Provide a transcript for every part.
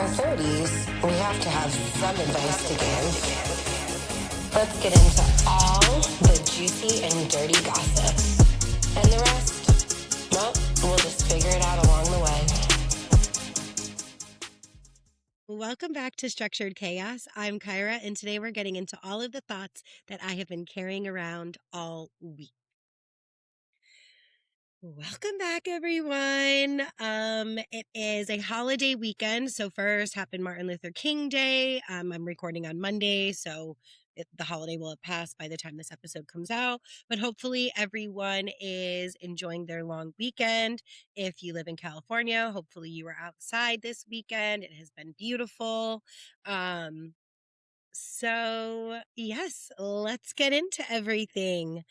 30s, we have to have some advice to give. Let's get into all the juicy and dirty gossip. And the rest, well, we'll just figure it out along the way. Welcome back to Structured Chaos. I'm Kyra, and today we're getting into all of the thoughts that I have been carrying around all week. Welcome back, everyone. It is a holiday weekend. So first happened Martin Luther King Day. I'm recording on Monday, so the holiday will have passed by the time this episode comes out. But hopefully everyone is enjoying their long weekend. If you live in California, hopefully you were outside this weekend. It has been beautiful. So yes, let's get into everything.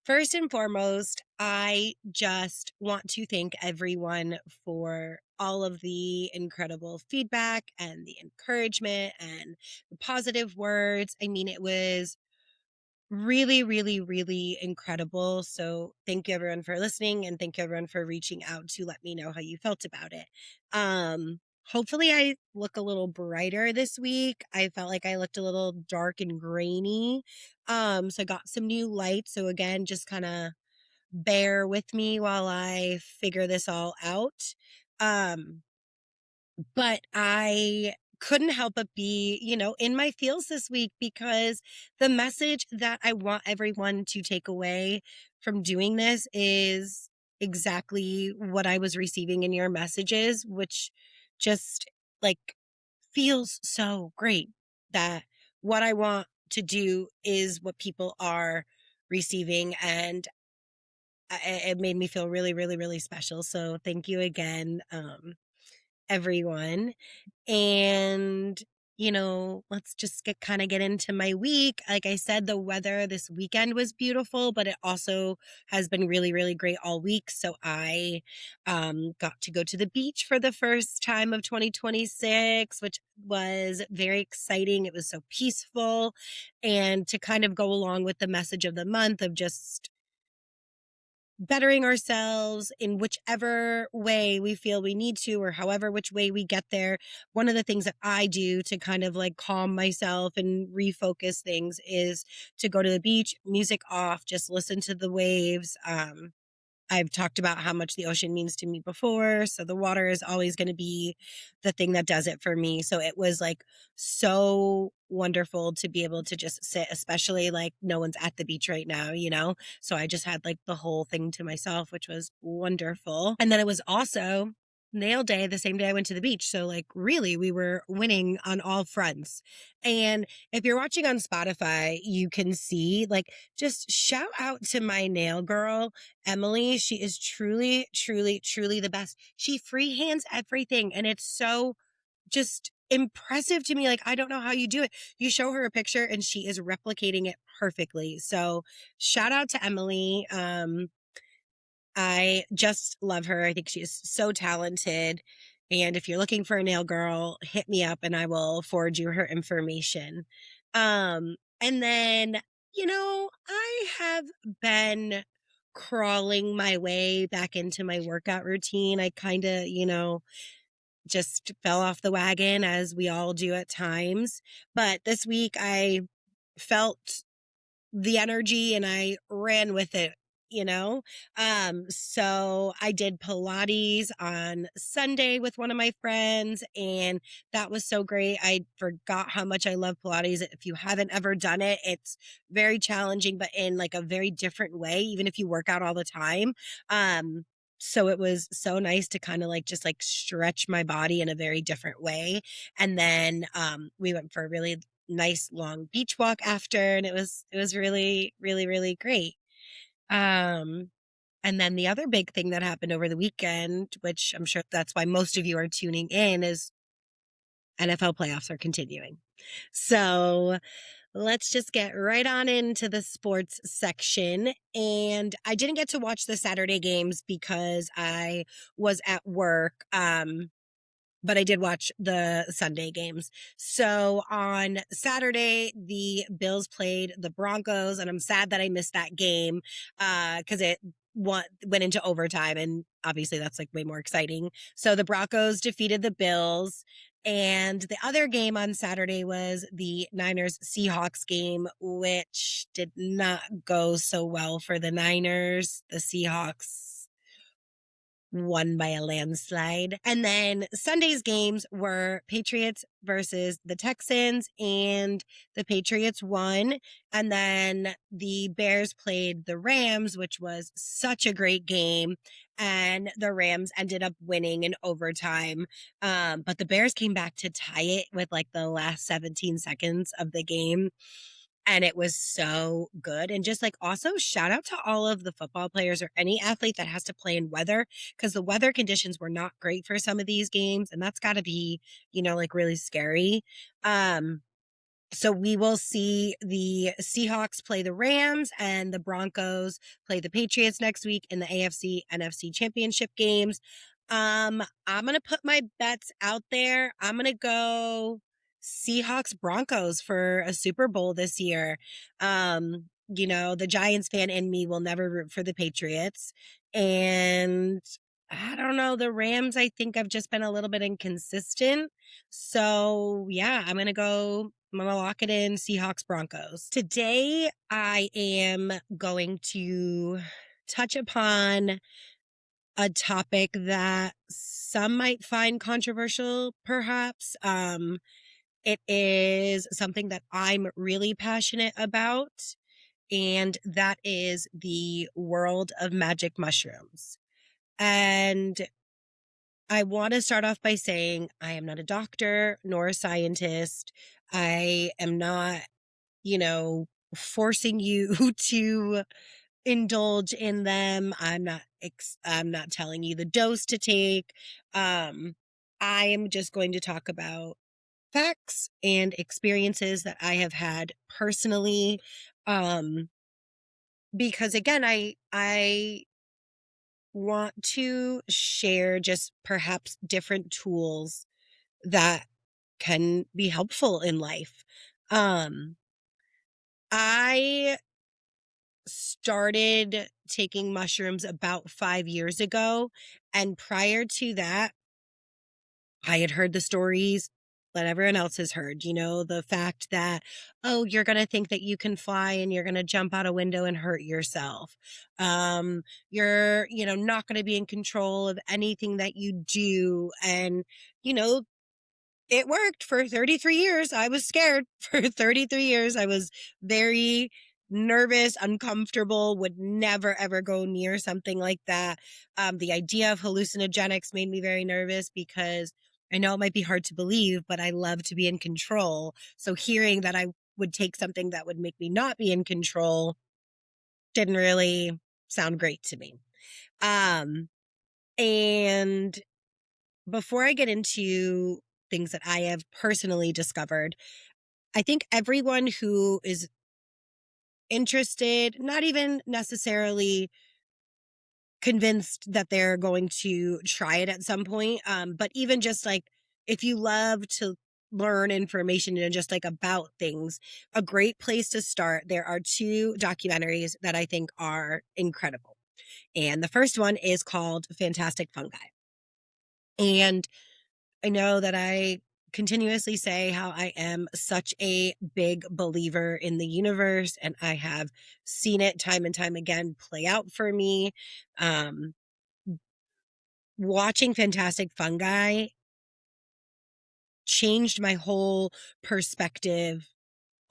First and foremost, I just want to thank everyone for all of the incredible feedback and the encouragement and the positive words. I mean, it was really, really, really incredible. So thank you everyone for listening, and thank you everyone for reaching out to let me know how you felt about it. Hopefully I look a little brighter this week. I felt like I looked a little dark and grainy. So I got some new lights. So again, just kind of bear with me while I figure this all out. But I couldn't help but be, in my feels this week, because the message that I want everyone to take away from doing this is exactly what I was receiving in your messages, which just like feels so great that what I want to do is what people are receiving. And it made me feel really, really, really special. So thank you again, everyone. And, let's just get into my week. Like I said, the weather this weekend was beautiful, but it also has been really, really great all week. So I got to go to the beach for the first time of 2026, which was very exciting. It was so peaceful. And to kind of go along with the message of the month of just bettering ourselves in whichever way we feel we need to, or however which way we get there. One of the things that I do to kind of like calm myself and refocus things is to go to the beach, music off, just listen to the waves. I've talked about how much the ocean means to me before. So the water is always going to be the thing that does it for me. So it was like so wonderful to be able to just sit, especially like no one's at the beach right now, So I just had like the whole thing to myself, which was wonderful. And then it was also nail day the same day I went to the beach. So like really we were winning on all fronts. And if you're watching on Spotify, you can see like just shout out to my nail girl, Emily. She is truly, truly, truly the best. She freehands everything. And it's so just impressive to me. Like, I don't know how you do it. You show her a picture and she is replicating it perfectly. So shout out to Emily. I just love her. I think she is so talented. And if you're looking for a nail girl, hit me up and I will forward you her information. And then, I have been crawling my way back into my workout routine. I kind of, just fell off the wagon, as we all do at times. But this week I felt the energy and I ran with it, so I did Pilates on Sunday with one of my friends, and that was so great. I forgot how much I love Pilates. If you haven't ever done it, it's very challenging, but in like a very different way, even if you work out all the time. So it was so nice to kind of like just like stretch my body in a very different way. And then we went for a really nice long beach walk after, and it was really, really, really great. And then the other big thing that happened over the weekend, which I'm sure that's why most of you are tuning in, is NFL playoffs are continuing. So let's just get right on into the sports section. And I didn't get to watch the Saturday games because I was at work. But I did watch the Sunday games. So on Saturday, the Bills played the Broncos, and I'm sad that I missed that game because it went into overtime, and obviously that's like way more exciting. So the Broncos defeated the Bills, And the other game on Saturday was the Niners Seahawks game, which did not go so well for the Niners. The Seahawks won by a landslide. And then Sunday's games were Patriots versus the Texans, and the Patriots won. And then the Bears played the Rams, which was such a great game. And the Rams ended up winning in overtime. But the Bears came back to tie it with like the last 17 seconds of the game. And it was so good. And just like also shout out to all of the football players or any athlete that has to play in weather, because the weather conditions were not great for some of these games. And that's got to be, like really scary. So we will see the Seahawks play the Rams and the Broncos play the Patriots next week in the AFC NFC championship games. I'm going to put my bets out there. I'm going to go Seahawks Broncos for a Super Bowl this year. The Giants fan in me will never root for the Patriots. And I don't know, the Rams, I think I've just been a little bit inconsistent. So yeah, I'm going to lock it in Seahawks Broncos. Today, I am going to touch upon a topic that some might find controversial, perhaps. It is something that I'm really passionate about, and that is the world of magic mushrooms. And I want to start off by saying I am not a doctor nor a scientist. I am not, forcing you to indulge in them. I'm not telling you the dose to take. I am just going to talk about facts and experiences that I have had personally. Because again, I want to share just perhaps different tools that can be helpful in life. I started taking mushrooms about 5 years ago. And prior to that, I had heard the stories that everyone else has heard, the fact that, oh, you're going to think that you can fly and you're going to jump out a window and hurt yourself. You're, not going to be in control of anything that you do. And, it worked for 33 years. I was scared for 33 years. I was very nervous, uncomfortable, would never, ever go near something like that. The idea of hallucinogenics made me very nervous because I know it might be hard to believe, but I love to be in control. So hearing that I would take something that would make me not be in control didn't really sound great to me. And before I get into things that I have personally discovered, I think everyone who is interested, not even necessarily convinced that they're going to try it at some point, but even just like if you love to learn information and just like about things, a great place to start. There are 2 documentaries that I think are incredible. And the first one is called Fantastic Fungi. And I know that I continuously say how I am such a big believer in the universe, and I have seen it time and time again play out for me. Watching Fantastic Fungi changed my whole perspective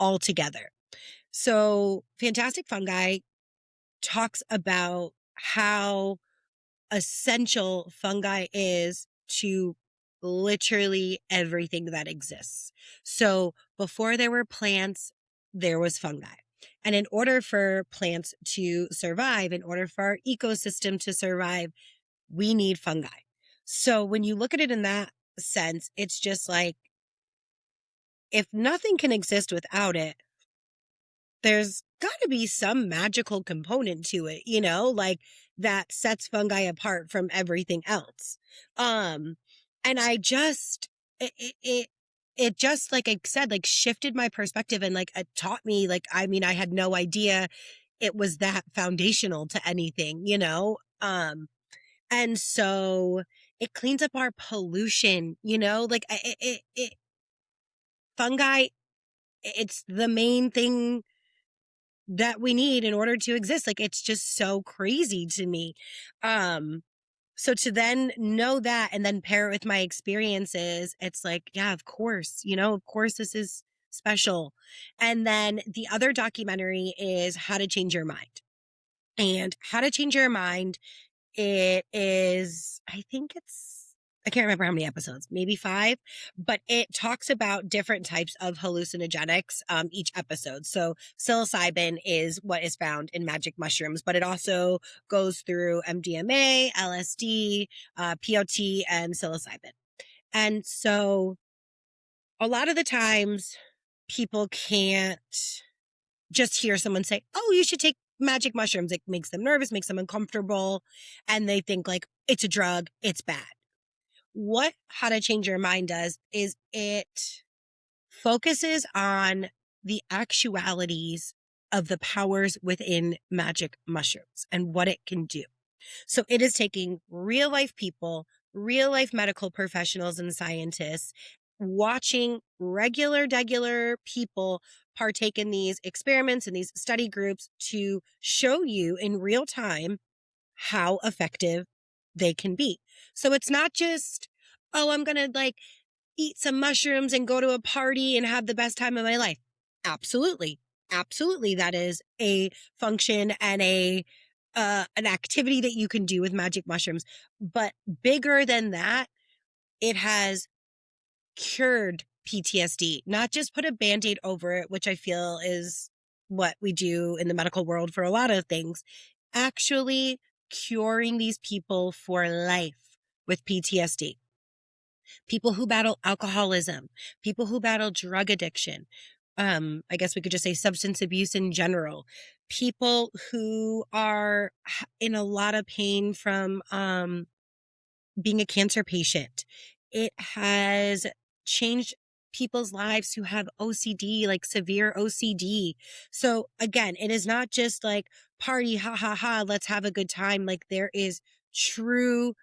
altogether. So, Fantastic Fungi talks about how essential fungi is to literally everything that exists. So before there were plants, there was fungi. And in order for plants to survive, in order for our ecosystem to survive, we need fungi. So when you look at it in that sense, it's just like, if nothing can exist without it, there's got to be some magical component to it, like that sets fungi apart from everything else. And I just, it just, like I said, like shifted my perspective and like it taught me, like, I mean, I had no idea it was that foundational to anything. And so it cleans up our pollution, you know, like fungi, it's the main thing that we need in order to exist. Like, it's just so crazy to me. Um, so to then know that and then pair it with my experiences, it's like, yeah, of course, you know, of course this is special. And then the other documentary is How to Change Your Mind. And How to Change Your Mind, it is, I can't remember how many episodes, maybe 5, but it talks about different types of hallucinogenics, each episode. So psilocybin is what is found in magic mushrooms, but it also goes through MDMA, LSD, POT, and psilocybin. And so a lot of the times people can't just hear someone say, "Oh, you should take magic mushrooms." It makes them nervous, makes them uncomfortable, and they think like it's a drug, it's bad. What How to Change Your Mind does is it focuses on the actualities of the powers within magic mushrooms and what it can do. So it is taking real life people, real life medical professionals and scientists, watching regular people partake in these experiments and these study groups to show you in real time how effective they can be. So it's not just, oh, I'm going to like eat some mushrooms and go to a party and have the best time of my life. Absolutely. Absolutely. That is a function and an activity that you can do with magic mushrooms. But bigger than that, it has cured PTSD, not just put a band-aid over it, which I feel is what we do in the medical world for a lot of things, actually curing these people for life with PTSD. People who battle alcoholism, people who battle drug addiction. I guess we could just say substance abuse in general, people who are in a lot of pain from, being a cancer patient. It has changed people's lives who have OCD, like severe OCD. So again, it is not just like party, ha ha ha, let's have a good time. Like there is true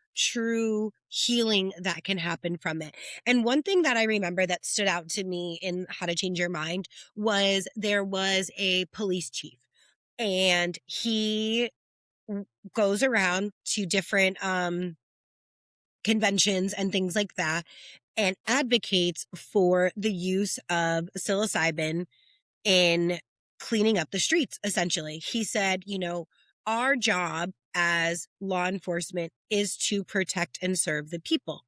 healing that can happen from it. And one thing that I remember that stood out to me in How to Change Your Mind was there was a police chief and he goes around to different conventions and things like that and advocates for the use of psilocybin in cleaning up the streets, essentially. He said, you know, our job as law enforcement is to protect and serve the people.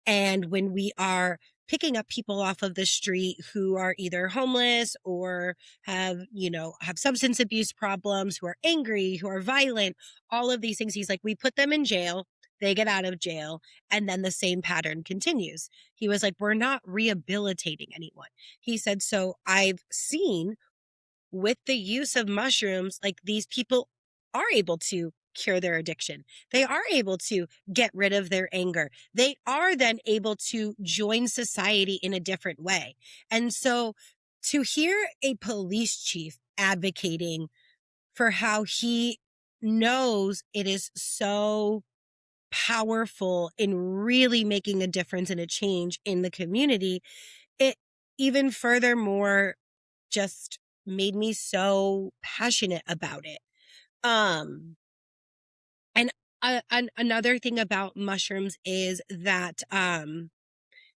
And when we are picking up people off of the street who are either homeless or have, you know, have substance abuse problems, who are angry, who are violent, all of these things, he's like, we put them in jail, they get out of jail, and then the same pattern continues. He was like, we're not rehabilitating anyone. He said, so I've seen with the use of mushrooms, like these people are able to cure their addiction. They are able to get rid of their anger. They are then able to join society in a different way. And so to hear a police chief advocating for how he knows it is so powerful in really making a difference and a change in the community, it even furthermore just made me so passionate about it. Um, and another thing about mushrooms is that,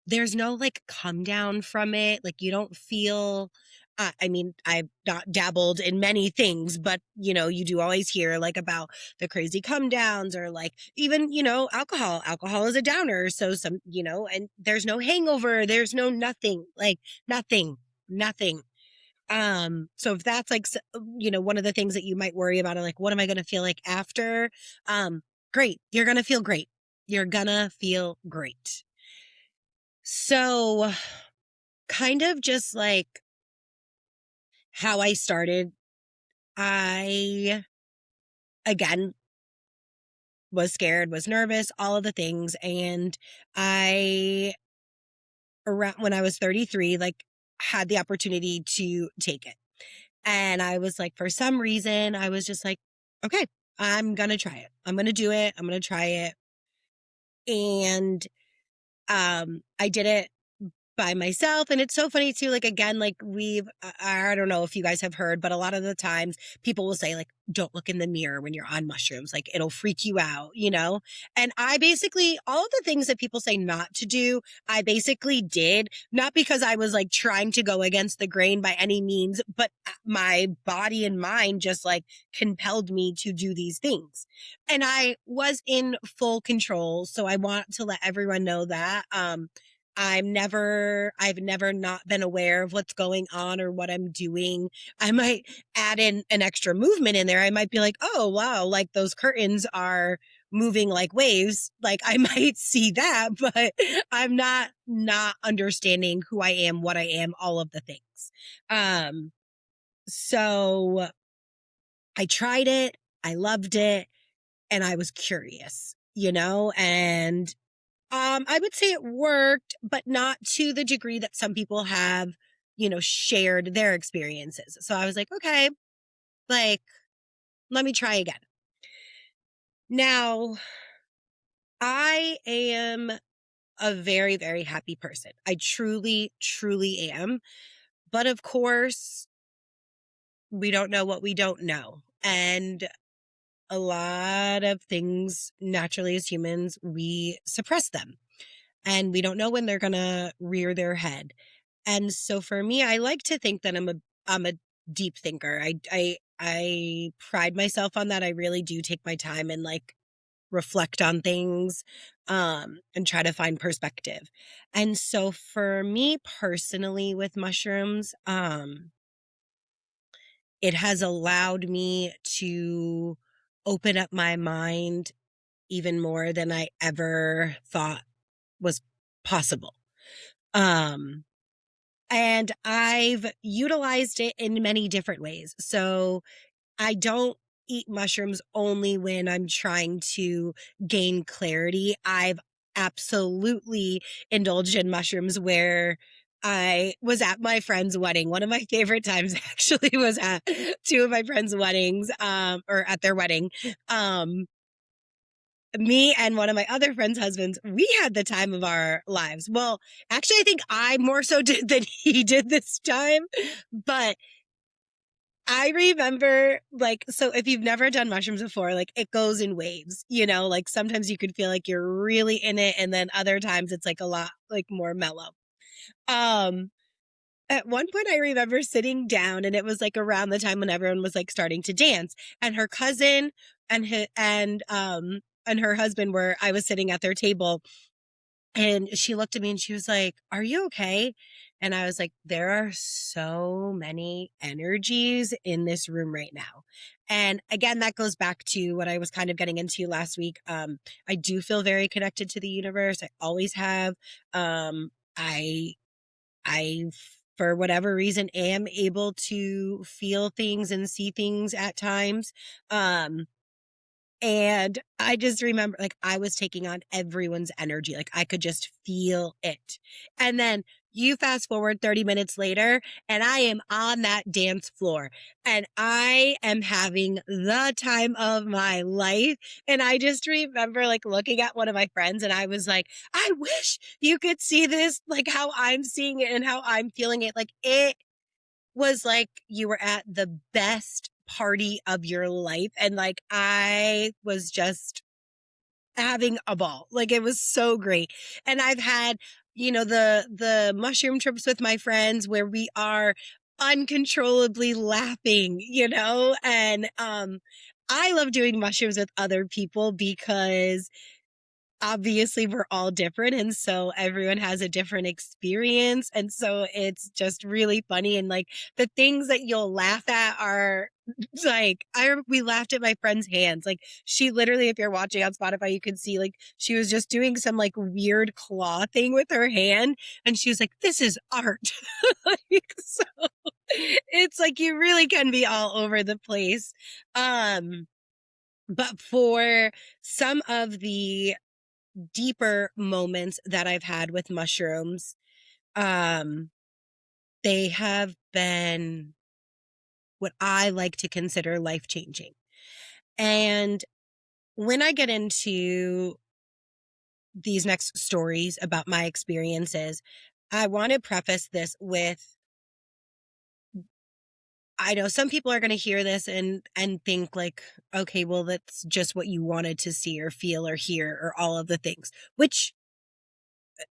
there's no like come down from it. Like you don't feel, I mean, I've not dabbled in many things, but you know, you do always hear like about the crazy come downs or like even, you know, alcohol is a downer. So some, you know, and there's no hangover. There's no nothing, like nothing. So if that's like, you know, one of the things that you might worry about are like, what am I going to feel like after? Great. You're going to feel great. You're gonna feel great. So kind of just like how I started, I again was scared, was nervous, all of the things. And I, around when I was 33, like had the opportunity to take it. And I was like, for some reason, I was just like, okay, I'm going to try it. I'm going to do it. I'm going to try it. And I did it by myself. And it's so funny too. Like, again, like I don't know if you guys have heard, but a lot of the times people will say, like, don't look in the mirror when you're on mushrooms. Like, it'll freak you out, you know? And I basically, all of the things that people say not to do, I basically did, not because I was like trying to go against the grain by any means, but my body and mind just like compelled me to do these things. And I was in full control. So I want to let everyone know that. I've never not been aware of what's going on or what I'm doing. I might add in an extra movement in there. I might be like, oh, wow, like those curtains are moving like waves. Like I might see that, but I'm not understanding who I am, what I am, all of the things. So I tried it. I loved it. And I was curious, you know, and I would say it worked, but not to the degree that some people have, you know, shared their experiences. So I was like, okay, like, let me try again. Now, I am a very, very happy person. I truly, truly am. But of course, we don't know what we don't know. And a lot of things, naturally, as humans, we suppress them and we don't know when they're going to rear their head. And so for me, I like to think that I'm a deep thinker. I pride myself on that. I really do take my time and like reflect on things and try to find perspective. And so for me personally with mushrooms, it has allowed me to open up my mind even more than I ever thought was possible. And I've utilized it in many different ways. So I don't eat mushrooms only when I'm trying to gain clarity. I've absolutely indulged in mushrooms where I was at my friend's wedding. One of my favorite times actually was at two of my friends' weddings, or at their wedding. Me and one of my other friends' husbands, we had the time of our lives. Well, actually, I think I more so did than he did this time. But I remember, like, so if you've never done mushrooms before, like, it goes in waves, you know, like sometimes you could feel like you're really in it. And then other times it's like a lot, like, more mellow. Um, at one point, I remember sitting down and it was like around the time when everyone was like starting to dance, and her cousin and and her husband were, I was sitting at their table, and she looked at me and she was like, "Are you okay?" And I was like, "There are so many energies in this room right now." And again, that goes back to what I was kind of getting into last week. I do feel very connected to the universe. I always have. I I, for whatever reason, am able to feel things and see things at times. Um, and I just remember, like, I was taking on everyone's energy. Like, I could just feel it. And then you fast forward 30 minutes later, and I am on that dance floor and I am having the time of my life. And I just remember, like, looking at one of my friends and I was like, I wish you could see this, like, how I'm seeing it and how I'm feeling it. Like, it was like you were at the best party of your life. And like, I was just having a ball. Like, it was so great. And I've had, you know, the mushroom trips with my friends where we are uncontrollably laughing, you know, and, I love doing mushrooms with other people because obviously we're all different, and so everyone has a different experience, and so it's just really funny. And like, the things that you'll laugh at are like, we laughed at my friend's hands. Like, she literally, if you're watching on Spotify, you could see, like, she was just doing some like weird claw thing with her hand, and she was like, this is art. Like, so it's like you really can be all over the place. But for some of the deeper moments that I've had with mushrooms, um, they have been what I like to consider life changing. And when I get into these next stories about my experiences, I want to preface this with, I know some people are going to hear this and think like, okay, well, that's just what you wanted to see or feel or hear or all of the things, which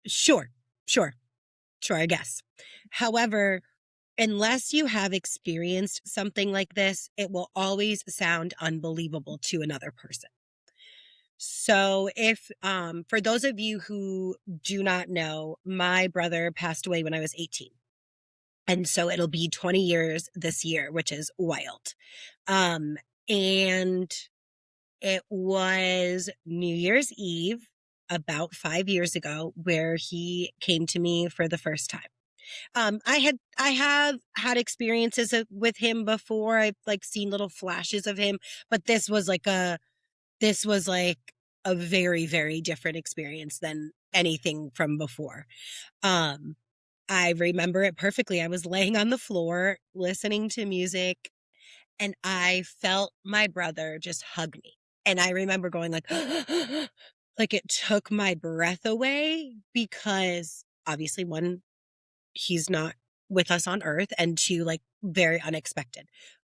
sure, sure, sure, I guess. However, unless you have experienced something like this, it will always sound unbelievable to another person. So if for those of you who do not know, my brother passed away when I was 18. And so it'll be 20 years this year, which is wild. Um and it was New Year's Eve about 5 years ago where he came to me for the first time. I have had experiences with him before. I've like seen little flashes of him, but this was like a very, very different experience than anything from before. Um, I remember it perfectly. I was laying on the floor listening to music and I felt my brother just hug me. And I remember going like, like it took my breath away because obviously one, he's not with us on earth, and two, like very unexpected.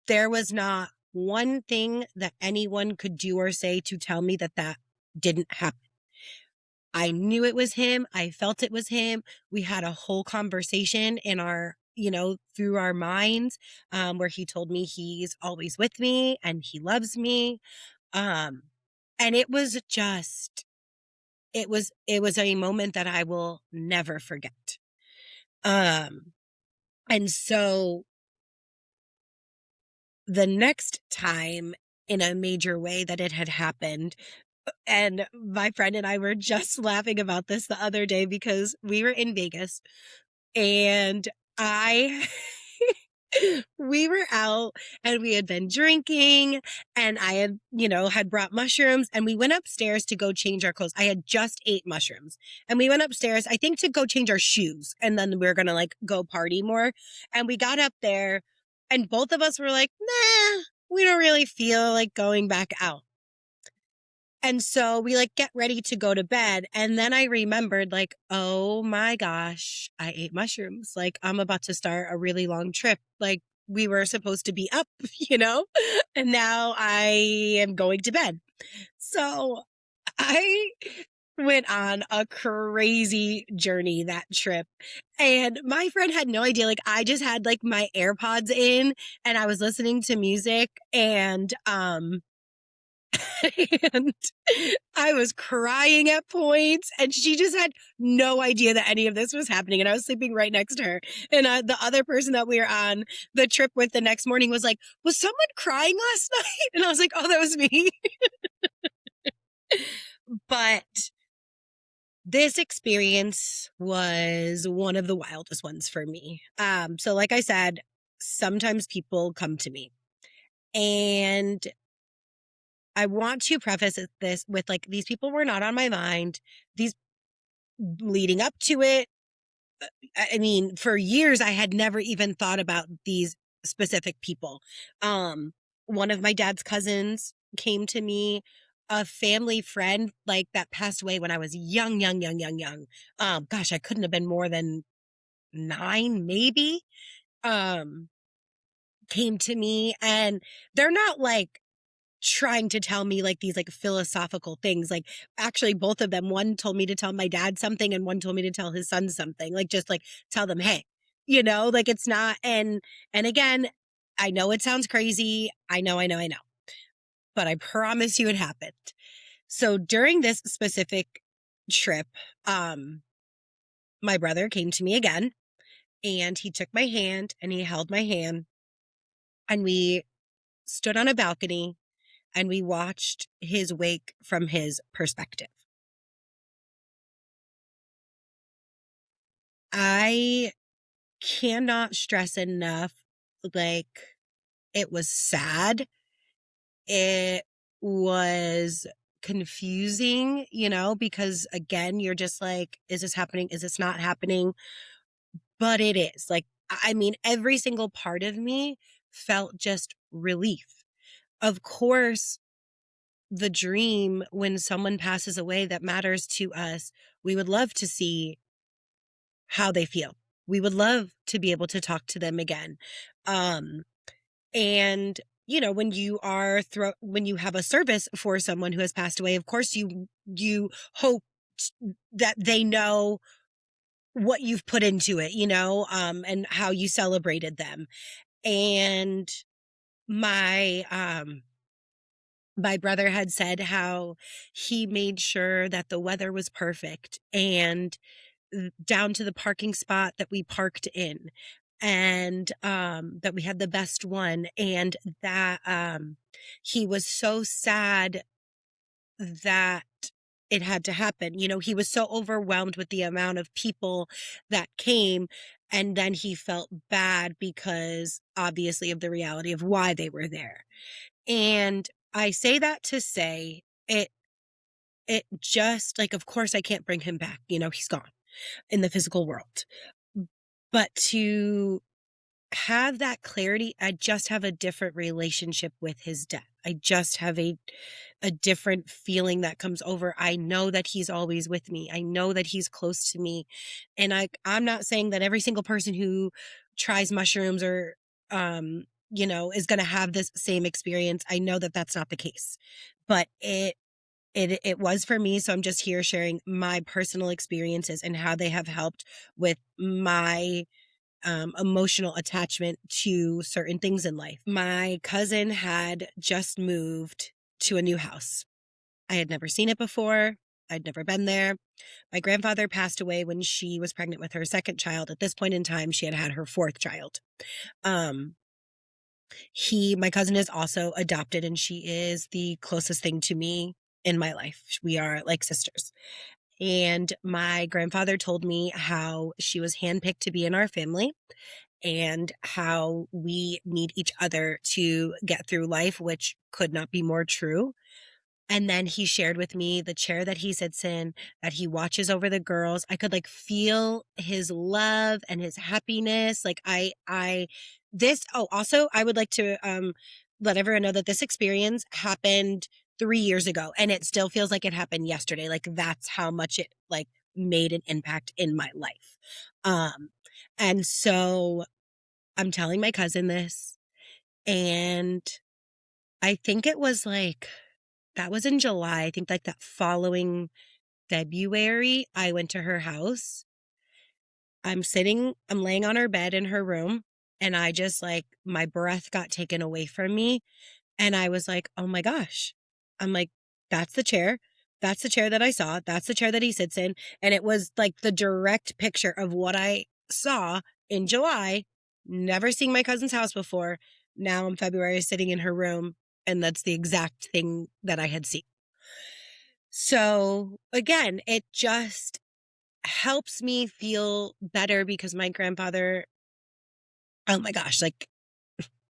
There was not one thing that anyone could do or say to tell me that that didn't happen. I knew it was him. I felt it was him. We had a whole conversation in our, through our minds, where he told me he's always with me and he loves me. Um, and it was just, it was a moment that I will never forget. Um, and so the next time in a major way that it had happened, and my friend and I were just laughing about this the other day because we were in Vegas and I we were out and we had been drinking and I had, had brought mushrooms and we went upstairs to go change our clothes. I had just ate mushrooms and we went upstairs, I think to go change our shoes. And then we were going to like go party more. And we got up there and both of us were like, nah, we don't really feel like going back out. And so we like get ready to go to bed. And then I remembered like, oh my gosh, I ate mushrooms. Like I'm about to start a really long trip. Like we were supposed to be up, and now I am going to bed. So I went on a crazy journey that trip. And my friend had no idea. Like I just had like my AirPods in and I was listening to music and I was crying at points and she just had no idea that any of this was happening. And I was sleeping right next to her. And the other person that we were on the trip with the next morning was like, was someone crying last night? And I was like, oh, that was me. But this experience was one of the wildest ones for me. So like I said, sometimes people come to me and I want to preface this with like, these people were not on my mind. These leading up to it, I mean, for years, I had never even thought about these specific people. One of my dad's cousins came to me, a family friend like that passed away when I was young, young, young, young, young. Gosh, I couldn't have been more than 9, maybe. Um, came to me and they're not like trying to tell me like these like philosophical things. Like actually both of them, one told me to tell my dad something and one told me to tell his son something. Like just like tell them, hey, like it's not and again, I know it sounds crazy. I know. But I promise you it happened. So during this specific trip, my brother came to me again and he took my hand and he held my hand and we stood on a balcony and we watched his wake from his perspective. I cannot stress enough, like, it was sad. It was confusing, because again, you're just like, is this happening? Is this not happening? But it is. Like, I mean, every single part of me felt just relief. Of course, the dream when someone passes away that matters to us, we would love to see how they feel. We would love to be able to talk to them again. Um, and when you are when you have a service for someone who has passed away, of course you hope that they know what you've put into it, and how you celebrated them. And my my brother had said how he made sure that the weather was perfect and down to the parking spot that we parked in, and that we had the best one, and that he was so sad that it had to happen. He was so overwhelmed with the amount of people that came, and then he felt bad because obviously of the reality of why they were there. And I say that to say it just like, of course I can't bring him back. He's gone in the physical world. But to have that clarity, I just have a different relationship with his death. I just have a different feeling that comes over. I know that he's always with me. I know that he's close to me. And I'm not saying that every single person who tries mushrooms or is going to have this same experience. I know that that's not the case. But it was for me, so I'm just here sharing my personal experiences and how they have helped with my emotional attachment to certain things in life. My cousin had just moved to a new house. I had never seen it before. I'd never been there. My grandfather passed away when she was pregnant with her second child. At this point in time, she had had her fourth child. My cousin is also adopted, and she is the closest thing to me in my life. We are like sisters. And my grandfather told me how she was handpicked to be in our family and how we need each other to get through life, which could not be more true. And then he shared with me the chair that he sits in, that he watches over the girls. I could like feel his love and his happiness. Like also I would like to let everyone know that this experience happened 3 years ago and it still feels like it happened yesterday. Like that's how much it like made an impact in my life. And so I'm telling my cousin this, and I think it was like, that was in July. I think like that following February, I went to her house. I'm laying on her bed in her room, and I just like, my breath got taken away from me. And I was like, oh my gosh. I'm like, that's the chair. That's the chair that I saw. That's the chair that he sits in. And it was like the direct picture of what I saw in July, never seeing my cousin's house before. Now in February, sitting in her room. And that's the exact thing that I had seen. So again, it just helps me feel better because my grandfather, oh my gosh, like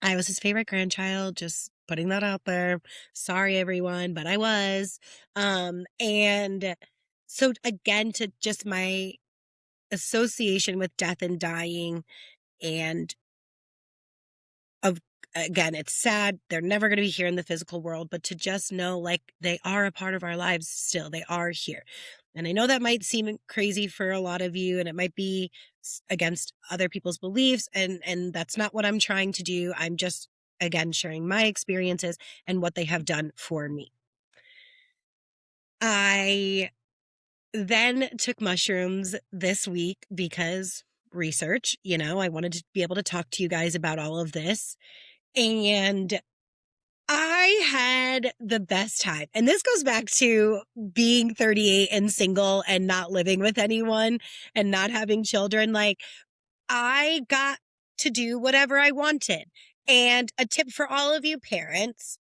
I was his favorite grandchild, just putting that out there. Sorry, everyone, but I was. And so again, to just my association with death and dying, and of again, it's sad. They're never going to be here in the physical world, but to just know like they are a part of our lives still, they are here. And I know that might seem crazy for a lot of you, and it might be against other people's beliefs. And that's not what I'm trying to do. I'm just, again, sharing my experiences and what they have done for me. I then took mushrooms this week because research, I wanted to be able to talk to you guys about all of this. And I had the best time. And this goes back to being 38 and single and not living with anyone and not having children. Like, I got to do whatever I wanted. And a tip for all of you parents,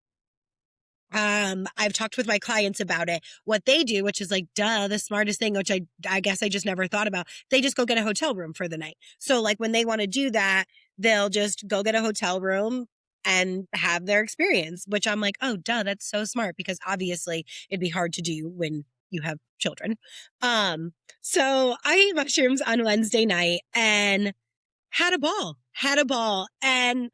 I've talked with my clients about it. What they do, which is like, duh, the smartest thing, which I guess I just never thought about. They just go get a hotel room for the night. So like when they want to do that, they'll just go get a hotel room and have their experience, which I'm like, oh, duh, that's so smart, because obviously it'd be hard to do when you have children. So I ate mushrooms on Wednesday night and had a ball. And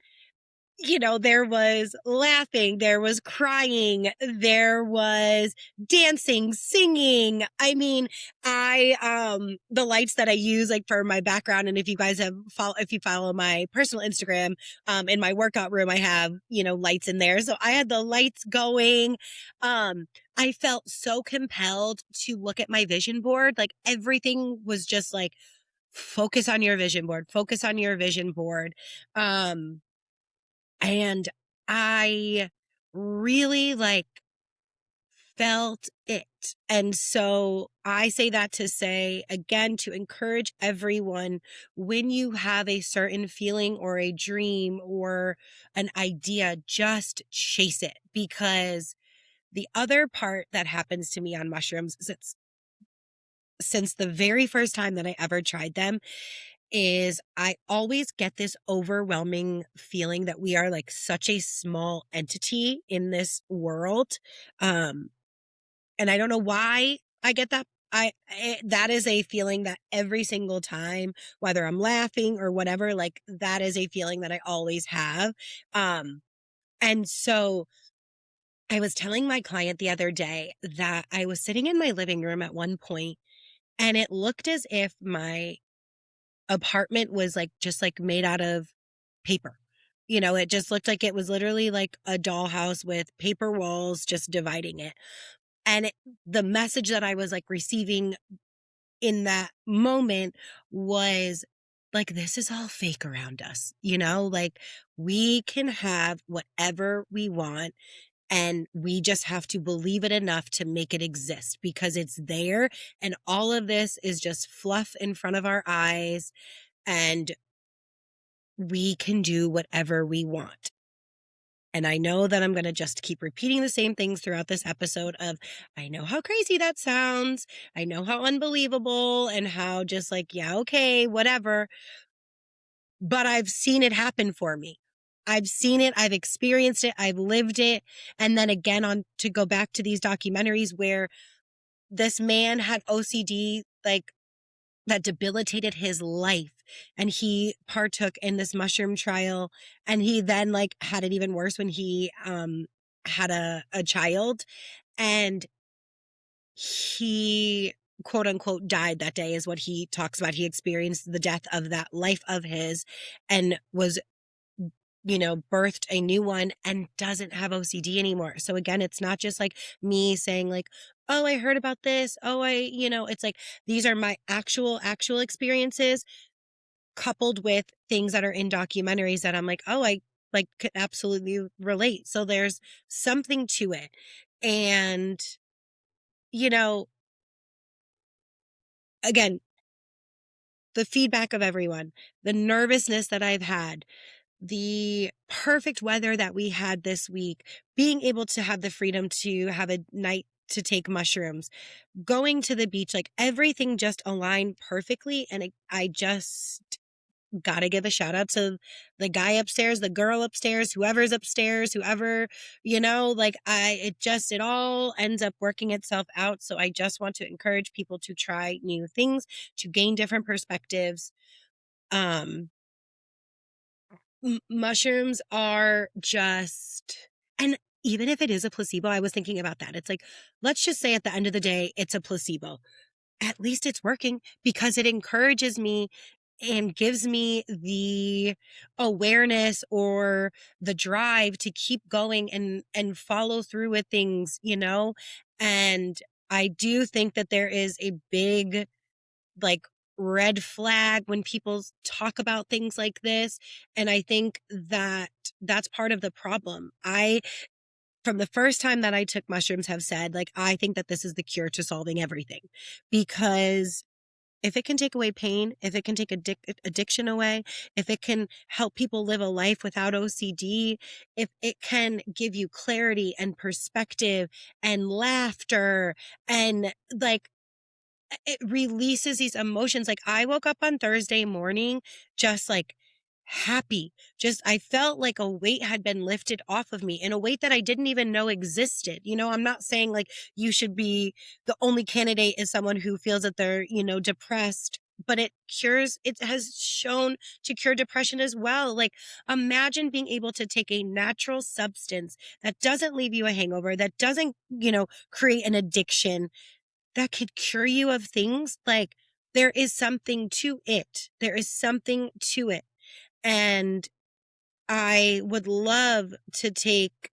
there was laughing, there was crying, there was dancing, singing. I mean, the lights that I use like for my background, and if you guys if you follow my personal Instagram, in my workout room, I have, lights in there. So I had the lights going. I felt so compelled to look at my vision board. Like everything was just like, focus on your vision board, focus on your vision board. And I really felt it. And so I say that to say, again, to encourage everyone, when you have a certain feeling or a dream or an idea, just chase it. Because the other part that happens to me on mushrooms is since the very first time that I ever tried them, is I always get this overwhelming feeling that we are like such a small entity in this world. Um, and I don't know why I get that. That is a feeling that every single time, whether I'm laughing or whatever, like that is a feeling that I always have. Um, and so I was telling my client the other day that I was sitting in my living room at one point and it looked as if my apartment was like just like made out of paper. It just looked like it was literally like a dollhouse with paper walls just dividing it. And the message that I was like receiving in that moment was like, this is all fake around us, like we can have whatever we want and we just have to believe it enough to make it exist because it's there. And all of this is just fluff in front of our eyes and we can do whatever we want. And I know that I'm going to just keep repeating the same things throughout this episode of, I know how crazy that sounds. I know how unbelievable and how just like, yeah, okay, whatever. But I've seen it happen for me. I've seen it. I've experienced it. I've lived it. And then again, on to go back to these documentaries where this man had OCD, like that debilitated his life. And he partook in this mushroom trial. And he then like had it even worse when he had a child. And he quote unquote died that day is what he talks about. He experienced the death of that life of his and was birthed a new one and doesn't have OCD anymore. So again, it's not just like me saying like, oh, I heard about this. Oh, it's like, these are my actual experiences coupled with things that are in documentaries that I'm like, oh, I like could absolutely relate. So there's something to it. And, you know, again, the feedback of everyone, the nervousness that I've had, the perfect weather that we had this week, being able to have the freedom to have a night to take mushrooms, going to the beach, like everything just aligned perfectly. And I just got to give a shout out to the guy upstairs, the girl upstairs, whoever's upstairs, whoever, it all ends up working itself out. So I just want to encourage people to try new things, to gain different perspectives. Um, Mushrooms are just, and even if it is a placebo, I was thinking about that. It's like, let's just say at the end of the day, it's a placebo. At least it's working because it encourages me and gives me the awareness or the drive to keep going and follow through with things. And I do think that there is a big like red flag when people talk about things like this. And I think that that's part of the problem. From the first time that I took mushrooms, have said, like, I think that this is the cure to solving everything. Because if it can take away pain, if it can take addiction away, if it can help people live a life without OCD, if it can give you clarity and perspective and laughter and like, it releases these emotions. Like I woke up on Thursday morning, just like happy. Just, I felt like a weight had been lifted off of me, and a weight that I didn't even know existed. I'm not saying like you should be the only candidate is someone who feels that they're, depressed but it has shown to cure depression as well. Like, imagine being able to take a natural substance that doesn't leave you a hangover, that doesn't, create an addiction, that could cure you of things. Like, there is something to it. There is something to it. And I would love to take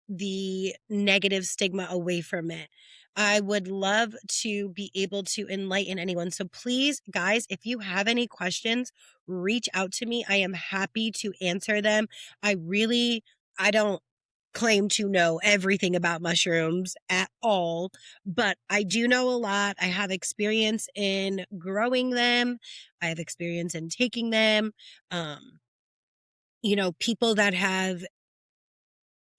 the negative stigma away from it. I would love to be able to enlighten anyone. So please, guys, if you have any questions, reach out to me. I am happy to answer them. I don't claim to know everything about mushrooms at all, but I do know a lot. I have experience in growing them. I have experience in taking them. People that have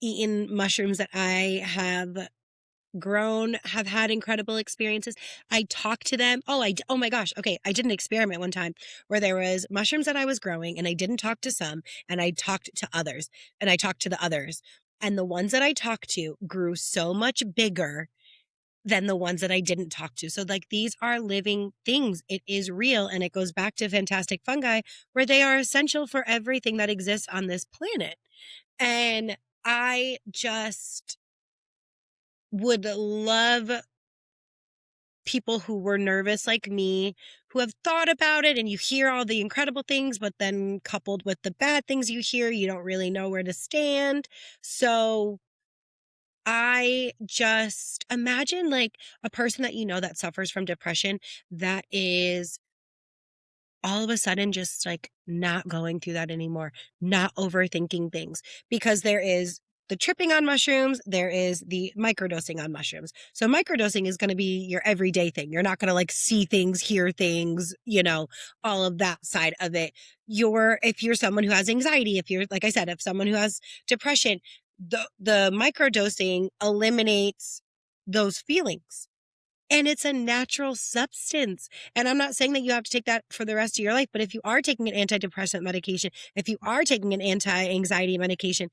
eaten mushrooms that I have grown have had incredible experiences. I talked to them. Oh my gosh. Okay. I did an experiment one time where there was mushrooms that I was growing and I didn't talk to some and I talked to others and I talked to the others. And the ones that I talked to grew so much bigger than the ones that I didn't talk to. So like, these are living things. It is real. And it goes back to fantastic fungi, where they are essential for everything that exists on this planet. And I just would love people who were nervous like me, who have thought about it, and you hear all the incredible things, but then coupled with the bad things you hear, you don't really know where to stand. So I just imagine like a person that that suffers from depression, that is all of a sudden just like not going through that anymore, not overthinking things, because there is the tripping on mushrooms, there is the microdosing on mushrooms. So microdosing is going to be your everyday thing. You're not going to like see things, hear things, all of that side of it. If you're someone who has anxiety, if you're, like I said, if someone who has depression, the microdosing eliminates those feelings. And it's a natural substance. And I'm not saying that you have to take that for the rest of your life, but if you are taking an antidepressant medication, if you are taking an anti-anxiety medication,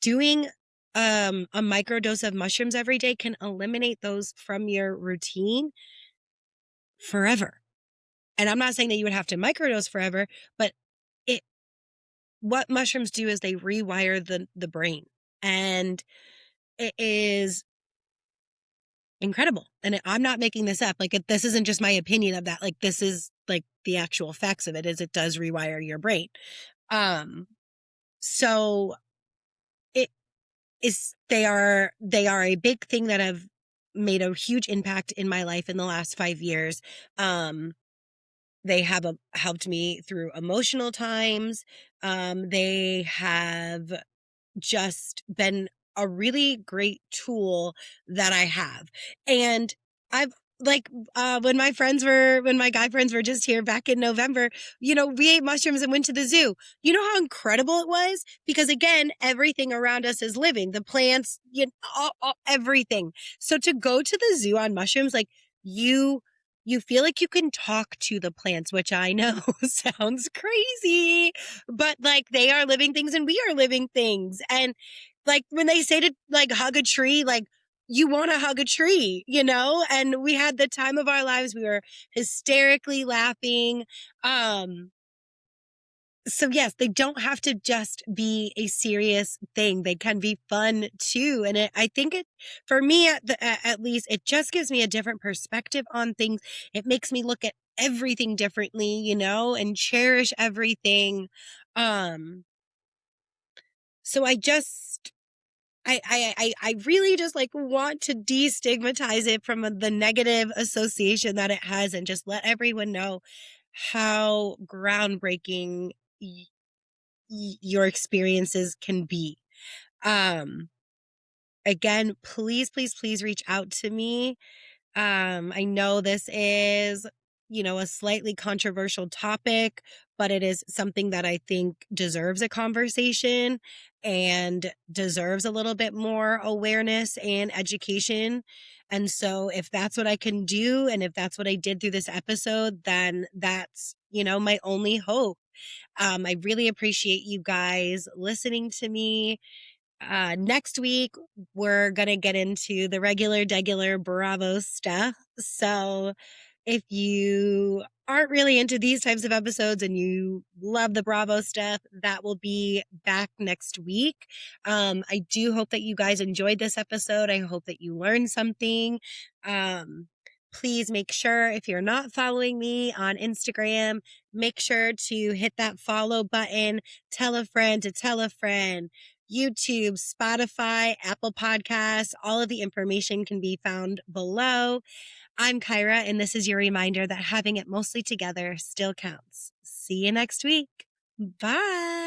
doing a microdose of mushrooms every day can eliminate those from your routine forever. And I'm not saying that you would have to microdose forever, but what mushrooms do is they rewire the brain. And it is incredible. And I'm not making this up. Like, this isn't just my opinion of that. Like, this is like the actual facts of it, is it does rewire your brain. So it is, they are a big thing that have made a huge impact in my life in the last 5 years. They have helped me through emotional times. They have just been a really great tool that I have. And I've like, when my guy friends were just here back in November, we ate mushrooms and went to the zoo. You know how incredible it was? Because again, everything around us is living, the plants, everything. So to go to the zoo on mushrooms, like, you feel like you can talk to the plants, which I know sounds crazy, but like, they are living things and we are living things. And like, when they say to like hug a tree, like, you want to hug a tree, and we had the time of our lives. We were hysterically laughing. So yes, they don't have to just be a serious thing. They can be fun too. And I think for me, at least, it just gives me a different perspective on things. It makes me look at everything differently, and cherish everything. So I really just like want to destigmatize it from the negative association that it has, and just let everyone know how groundbreaking your experiences can be. Again, please, please, please reach out to me. I know this is, a slightly controversial topic, but it is something that I think deserves a conversation and deserves a little bit more awareness and education. And so if that's what I can do, and if that's what I did through this episode, then that's, my only hope. I really appreciate you guys listening to me. Next week, we're going to get into the regular, degular Bravo stuff. So If you aren't really into these types of episodes and you love the Bravo stuff, that will be back next week. I do hope that you guys enjoyed this episode. I hope that you learned something. Please make sure, if you're not following me on Instagram, make sure to hit that follow button, tell a friend to tell a friend. YouTube, Spotify, Apple Podcasts, all of the information can be found below. I'm Kyra, and this is your reminder that having it mostly together still counts. See you next week. Bye.